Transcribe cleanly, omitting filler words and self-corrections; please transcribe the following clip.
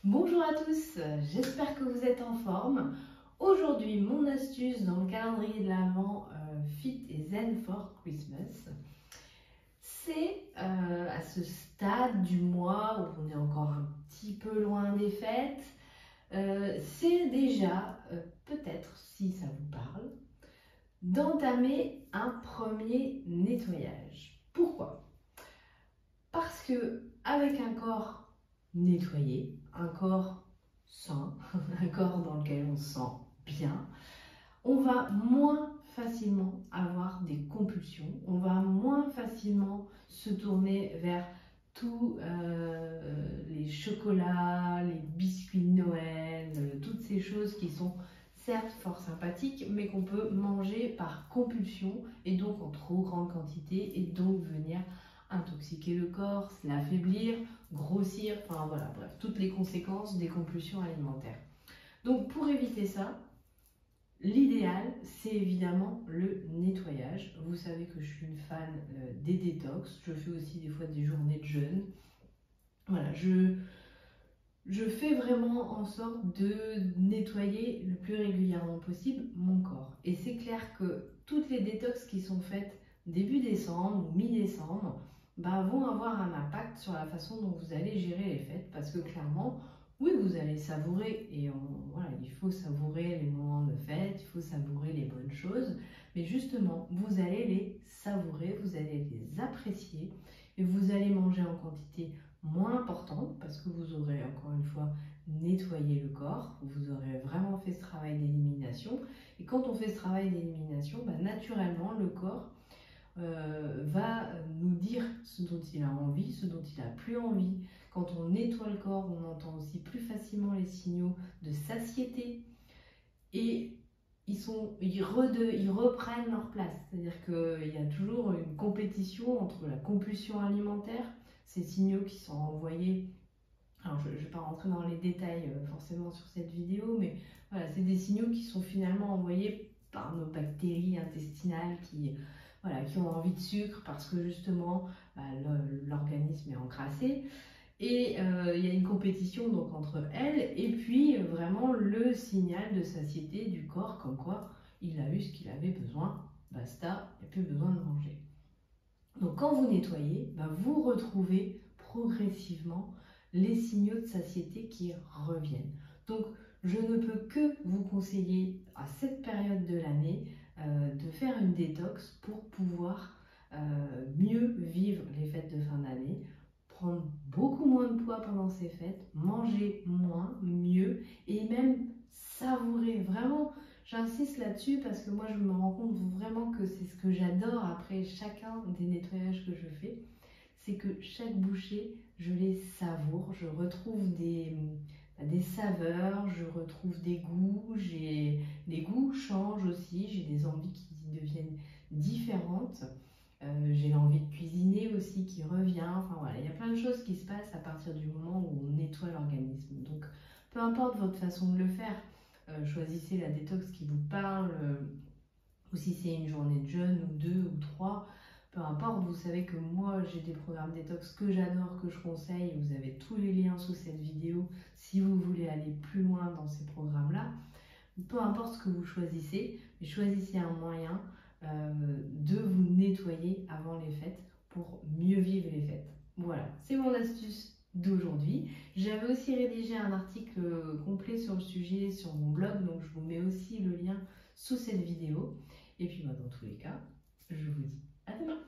Bonjour à tous, j'espère que vous êtes en forme. Aujourd'hui, mon astuce dans le calendrier de l'Avent Fit et Zen for Christmas, c'est à ce stade du mois où on est encore un petit peu loin des fêtes, c'est déjà, peut-être si ça vous parle, d'entamer un premier nettoyage. Pourquoi? Parce que avec un corps nettoyé, un corps sain, un corps dans lequel on se sent bien, on va moins facilement avoir des compulsions, on va moins facilement se tourner vers tous les chocolats, les biscuits de Noël, toutes ces choses qui sont certes fort sympathiques, mais qu'on peut manger par compulsion et donc en trop grande quantité et donc venir intoxiquer le corps, l'affaiblir, grossir, enfin voilà, bref, toutes les conséquences des compulsions alimentaires. Donc pour éviter ça, l'idéal, c'est évidemment le nettoyage. Vous savez que je suis une fan des détox, je fais aussi des fois des journées de jeûne. Voilà, je fais vraiment en sorte de nettoyer le plus régulièrement possible mon corps. Et c'est clair que toutes les détox qui sont faites début décembre ou mi-décembre vont avoir un impact sur la façon dont vous allez gérer les fêtes. Parce que clairement, oui, vous allez savourer, et voilà, il faut savourer les moments de fête, il faut savourer les bonnes choses. Mais justement, vous allez les savourer, vous allez les apprécier et vous allez manger en quantité moins importante parce que vous aurez encore une fois nettoyé le corps, vous aurez vraiment fait ce travail d'élimination. Et quand on fait ce travail d'élimination, naturellement le corps va nous dire ce dont il a envie, ce dont il n'a plus envie. Quand on nettoie le corps, on entend aussi plus facilement les signaux de satiété et ils reprennent leur place. C'est-à-dire qu'il y a toujours une compétition entre la compulsion alimentaire, ces signaux qui sont envoyés. Alors je ne vais pas rentrer dans les détails forcément sur cette vidéo, mais voilà, c'est des signaux qui sont finalement envoyés par nos bactéries intestinales qui ont envie de sucre parce que justement l'organisme est encrassé. Et il y a une compétition donc entre elles et puis vraiment le signal de satiété du corps comme quoi il a eu ce qu'il avait besoin, basta, il n'y a plus besoin de manger. Donc quand vous nettoyez, vous retrouvez progressivement les signaux de satiété qui reviennent. Donc je ne peux que vous conseiller à cette période de l'année de faire une détox pour pouvoir mieux vivre les fêtes de fin d'année, prendre beaucoup moins de poids pendant ces fêtes, manger moins, mieux et même savourer. Vraiment, j'insiste là-dessus parce que moi je me rends compte vraiment que c'est ce que j'adore après chacun des nettoyages que je fais, c'est que chaque bouchée, je les savoure, je retrouve des saveurs, je retrouve des goûts, les goûts changent aussi, j'ai des envies qui deviennent différentes. J'ai l'envie de cuisiner aussi qui revient. Enfin voilà, il y a plein de choses qui se passent à partir du moment où on nettoie l'organisme. Donc peu importe votre façon de le faire, choisissez la détox qui vous parle, ou si c'est une journée de jeûne ou 2 ou 3, peu importe. Vous savez que moi j'ai des programmes détox que j'adore, que je conseille. Vous avez tous les liens sous cette vidéo si vous voulez aller plus loin dans ces programmes-là. Peu importe ce que vous choisissez, mais choisissez un moyen de vous nettoyer avant les fêtes pour mieux vivre les fêtes. Voilà, c'est mon astuce d'aujourd'hui. J'avais aussi rédigé un article complet sur le sujet sur mon blog, donc je vous mets aussi le lien sous cette vidéo. Et puis dans tous les cas, je vous dis à demain.